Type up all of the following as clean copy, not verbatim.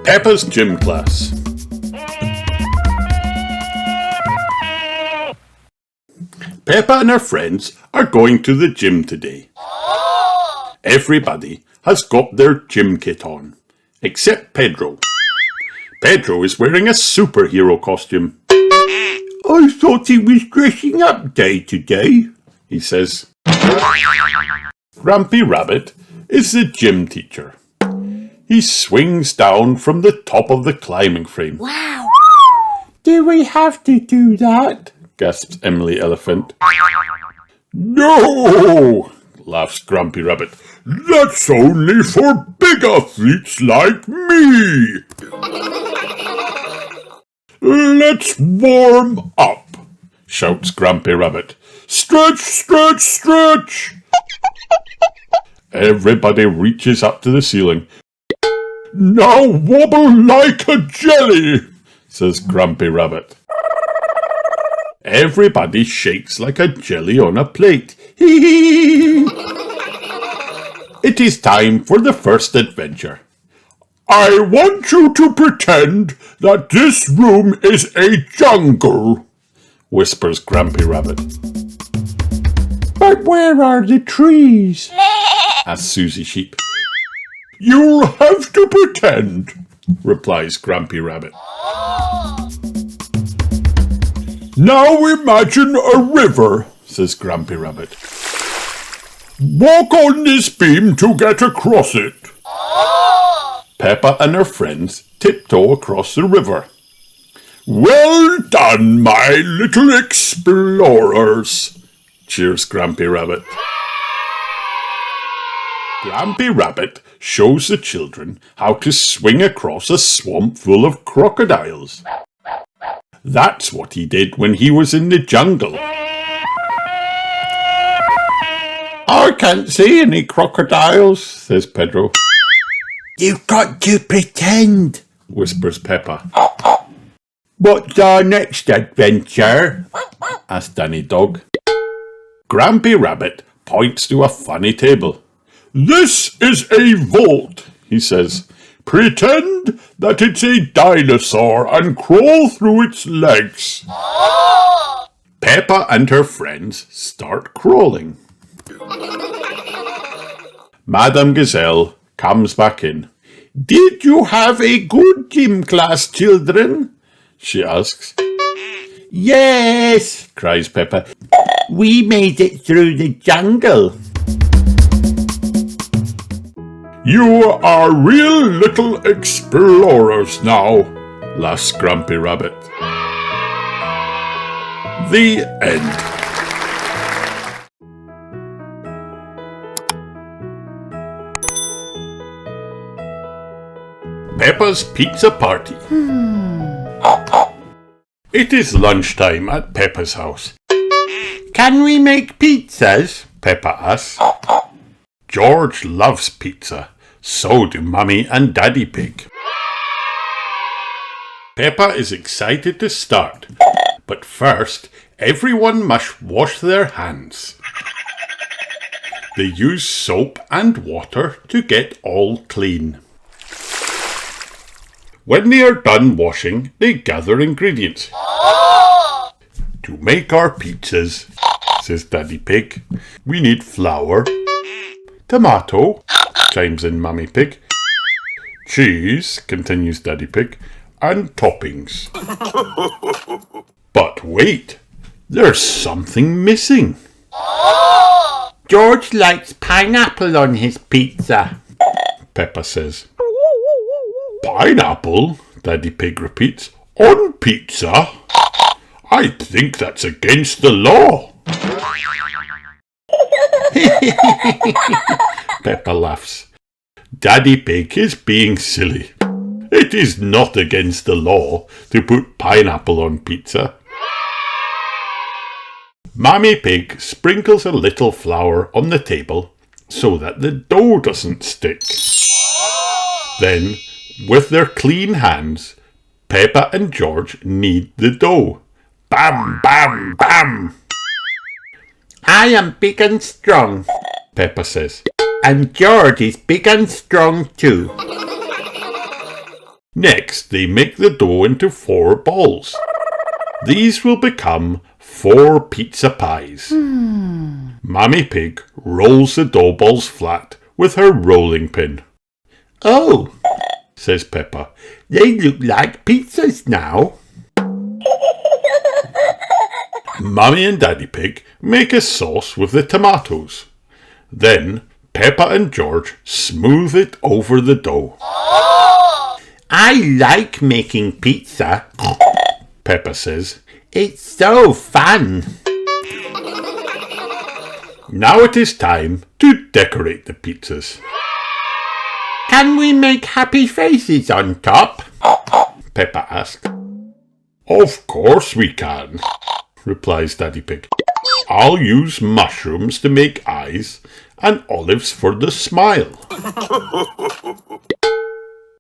Peppa's Gym Class. Peppa and her friends are going to the gym today. Everybody has got their gym kit on, except Pedro. Pedro is wearing a superhero costume. I thought he was dressing up day to day, he says. Grumpy Rabbit is the gym teacher. He swings down from the top of the climbing frame. Wow! Do we have to do that? Gasps Emily Elephant. No! Laughs Grumpy Rabbit. That's only for big athletes like me! Let's warm up, shouts Grumpy Rabbit. Stretch, stretch, stretch! Everybody reaches up to the ceiling. Now wobble like a jelly, says Grumpy Rabbit. Everybody shakes like a jelly on a plate. Hee hee! It is time for the first adventure. I want you to pretend that this room is a jungle, whispers Grumpy Rabbit. But where are the trees? asks Susie Sheep. You'll have to pretend, replies Grumpy Rabbit. Now imagine a river, says Grumpy Rabbit. Walk on this beam to get across it. Peppa and her friends tiptoe across the river. Well done, my little explorers, cheers Grumpy Rabbit. Grumpy Rabbit shows the children how to swing across a swamp full of crocodiles. That's what he did when he was in the jungle. I can't see any crocodiles, says Pedro. You've got to pretend, whispers Peppa. What's our next adventure? asks Danny Dog. Grumpy Rabbit points to a funny table. This is a vault, he says. Pretend that it's a dinosaur and crawl through its legs. Peppa and her friends start crawling. Madame Gazelle comes back in. Did you have a good gym class, children? she asks. Yes, cries Peppa. We made it through the jungle. You are real little explorers now, laughs Grumpy Rabbit. The end. Peppa's Pizza Party. It is lunchtime at Peppa's house. Can we make pizzas? Peppa asks. George loves pizza. So do Mummy and Daddy Pig. Peppa is excited to start, but first everyone must wash their hands. They use soap and water to get all clean. When they are done washing, they gather ingredients. To make our pizzas, says Daddy Pig, we need flour, tomato, chimes in Mummy Pig, cheese, continues Daddy Pig, and toppings. But wait, there's something missing. George likes pineapple on his pizza, Peppa says. Pineapple? Daddy Pig repeats. On pizza? I think that's against the law. Peppa laughs. Daddy Pig is being silly. It is not against the law to put pineapple on pizza. Mummy Pig sprinkles a little flour on the table so that the dough doesn't stick. Then, with their clean hands, Peppa and George knead the dough. Bam, bam, bam! I am big and strong, Peppa says. And George is big and strong too. Next, they make the dough into 4 balls. These will become 4 pizza pies. Mummy Pig rolls the dough balls flat with her rolling pin. Oh, Says Peppa. they look like pizzas now. Mummy and Daddy Pig make a sauce with the tomatoes. Then Peppa and George smooth it over the dough. I like making pizza. Peppa says. It's so fun. Now it is time to decorate the pizzas. Can we make happy faces on top? Peppa asked. Of course we can, replies Daddy Pig. I'll use mushrooms to make eyes and olives for the smile.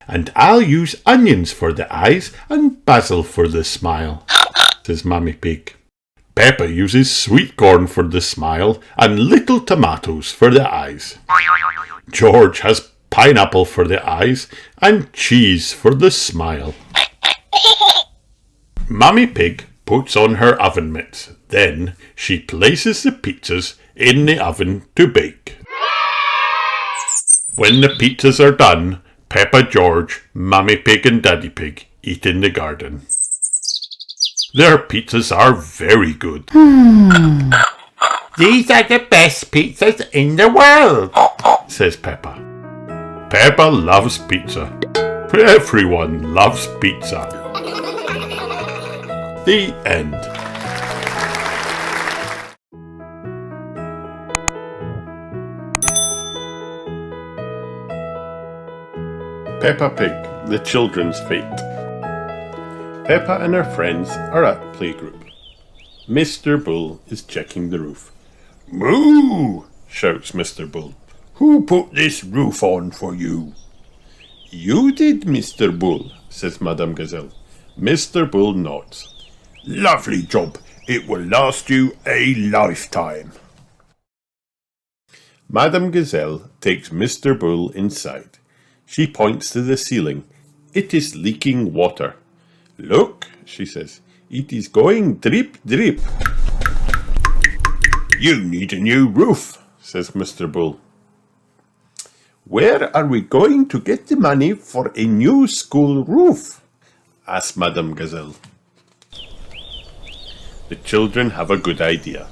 And I'll use onions for the eyes and basil for the smile, says Mummy Pig. Peppa uses sweet corn for the smile and little tomatoes for the eyes. George has pineapple for the eyes and cheese for the smile. Mummy Pig puts on her oven mitts. Then she places the pizzas in the oven to bake. When the pizzas are done, Peppa, George, Mummy Pig and Daddy Pig eat in the garden. Their pizzas are very good. These are the best pizzas in the world, says Peppa. Peppa loves pizza. Everyone loves pizza. The end. Peppa Pig, the Children's Fete. Peppa and her friends are at playgroup. Mr. Bull is checking the roof. Moo! Shouts Mr. Bull. Who put this roof on for you? You did, Mr. Bull, says Madame Gazelle. Mr. Bull nods. Lovely job. It will last you a lifetime. Madame Gazelle takes Mr. Bull inside. She points to the ceiling. It is leaking water. Look, she says, it is going drip, drip. You need a new roof, says Mr. Bull. Where are we going to get the money for a new school roof? asks Madame Gazelle. The children have a good idea.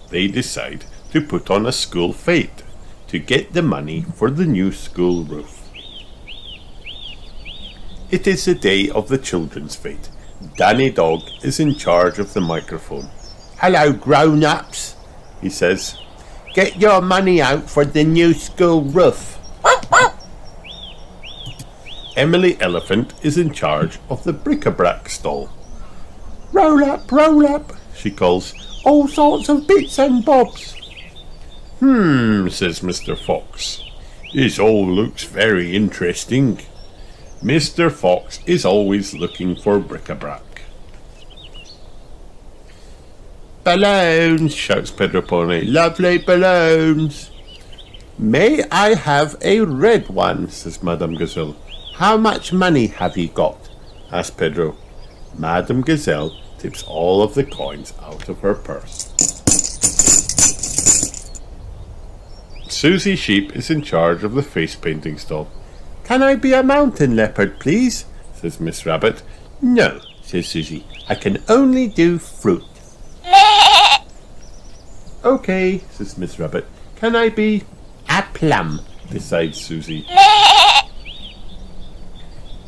They decide to put on a school fete to get the money for the new school roof. It is the day of the children's fete. Danny Dog is in charge of the microphone. Hello, grown-ups, He says, get your money out for the new school roof. Emily Elephant is in charge of the bric-a-brac stall. Roll up, She calls, all sorts of bits and bobs. says Mr. Fox. This all looks very interesting. Mr. Fox is always looking for bric-a-brac. Balloons, Shouts Pedro Pony. lovely balloons. May I have a red one, says Madame Gazelle. How much money have you got? asks Pedro. Madame Gazelle tips all of the coins out of her purse. Susie Sheep is in charge of the face painting stall. Can I be a mountain leopard, please? says Miss Rabbit. No, says Susie. I can only do fruit. Okay, says Miss Rabbit. Can I be a plum? Decides Susie.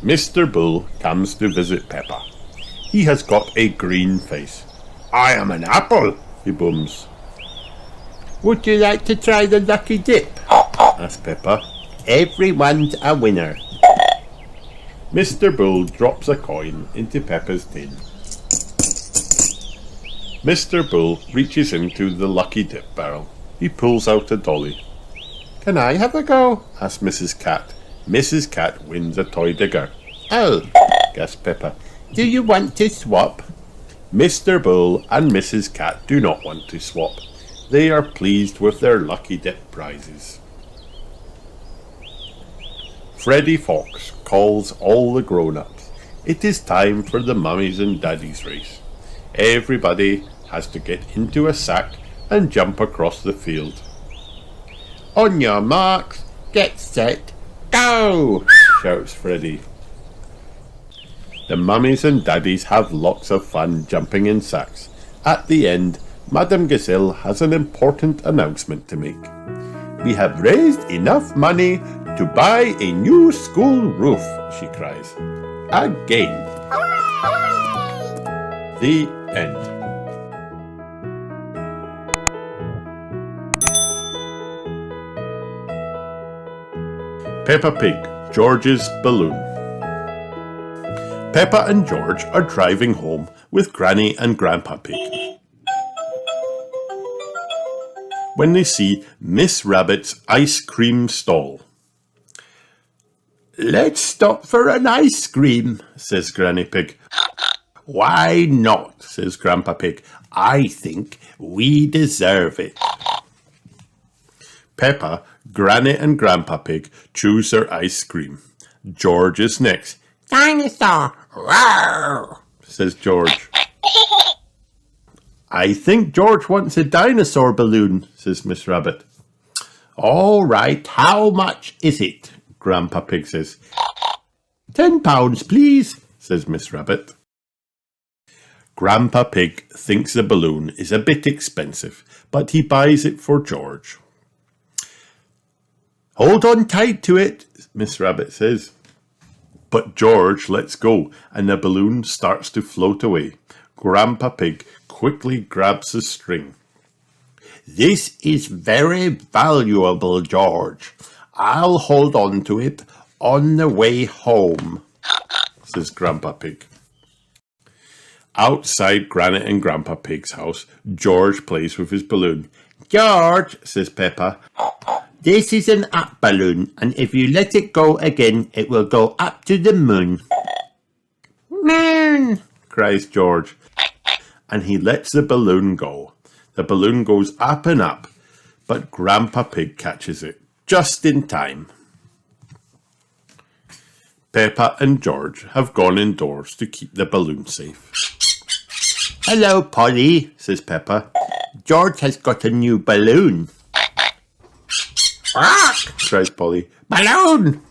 Mr. Bull comes to visit Peppa. He has got a green face. I am an apple, He booms. Would you like to try the lucky dip? asks Peppa. Everyone's a winner. Mr. Bull drops a coin into Peppa's tin. Mr. Bull reaches into the lucky dip barrel. He pulls out a dolly. Can I have a go? asks Mrs. Cat. Mrs. Cat wins a toy digger. Oh, Gasps Peppa. do you want to swap? Mr. Bull and Mrs. Cat do not want to swap. They are pleased with their lucky dip prizes. Freddy Fox calls all the grown-ups. It is time for the mummies and daddies race. Everybody has to get into a sack and jump across the field. On your marks, get set, go! Shouts Freddy. The mummies and daddies have lots of fun jumping in sacks. At the end, Madame Gazelle has an important announcement to make. We have raised enough money to buy a new school roof, she cries. Again. The end. Peppa Pig, George's balloon. Peppa and George are driving home with Granny and Grandpa Pig when they see Miss Rabbit's ice cream stall. Let's stop for an ice cream, says Granny Pig. Why not, says Grandpa Pig. I think we deserve it. Peppa, Granny and Grandpa Pig choose their ice cream. George is next. Dinosaur! Roar! Says George. I think George wants a dinosaur balloon, says Miss Rabbit. All right, how much is it? Grandpa Pig says. £10, please, says Miss Rabbit. Grandpa Pig thinks the balloon is a bit expensive, but he buys it for George. Hold on tight to it, Miss Rabbit says. But George lets go and the balloon starts to float away. Grandpa Pig quickly grabs the string. This is very valuable, George. I'll hold on to it on the way home, says Grandpa Pig. Outside Granny and Grandpa Pig's house, George plays with his balloon. George, says Peppa, this is an up balloon, and if you let it go again, it will go up to the moon. Moon, cries George, and he lets the balloon go. The balloon goes up and up, but Grandpa Pig catches it just in time. Peppa and George have gone indoors to keep the balloon safe. Hello, Polly, says Peppa. George has got a new balloon. Bark, cries Polly. Balloon!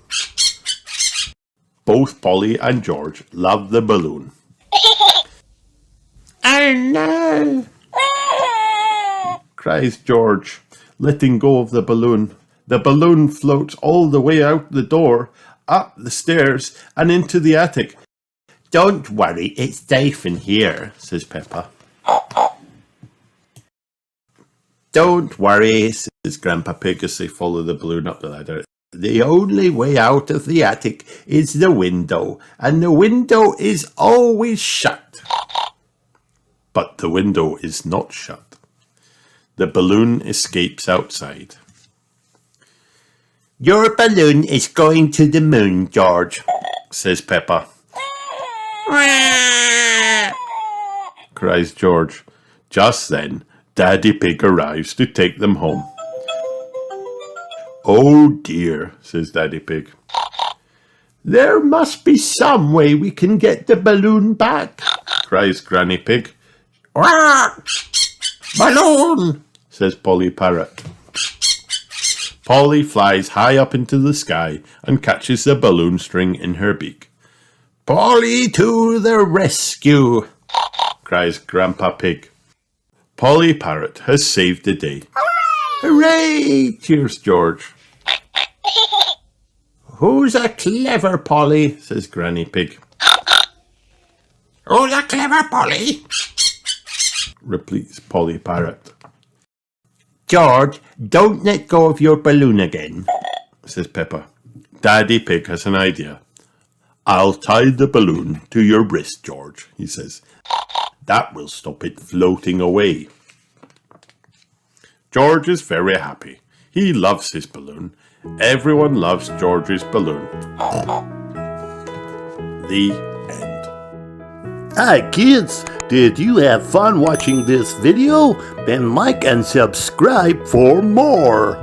Both Polly and George love the balloon. Oh no! Cries George, letting go of the balloon. The balloon floats all the way out the door, up the stairs, and into the attic. Don't worry, it's safe in here, says Peppa. Don't worry, says Grandpa Pig as they follow the balloon up the ladder. The only way out of the attic is the window, and the window is always shut. But the window is not shut. The balloon escapes outside. Your balloon is going to the moon, George, says Peppa. Cries George. Just then, Daddy Pig arrives to take them home. Oh dear, says Daddy Pig. There must be some way we can get the balloon back, cries Granny Pig. Balloon, says Polly Parrot. Polly flies high up into the sky and catches the balloon string in her beak. Polly to the rescue, cries Grandpa Pig. Polly Parrot has saved the day. Hooray! Cheers George. Who's a clever Polly? Says Granny Pig. Who's a clever Polly? Repeats Polly Parrot. George, don't let go of your balloon again, says Peppa. Daddy Pig has an idea. I'll tie the balloon to your wrist, George, he says. That will stop it floating away. George is very happy. He loves his balloon. Everyone loves George's balloon. The end. Hi kids, did you have fun watching this video? Then like and subscribe for more.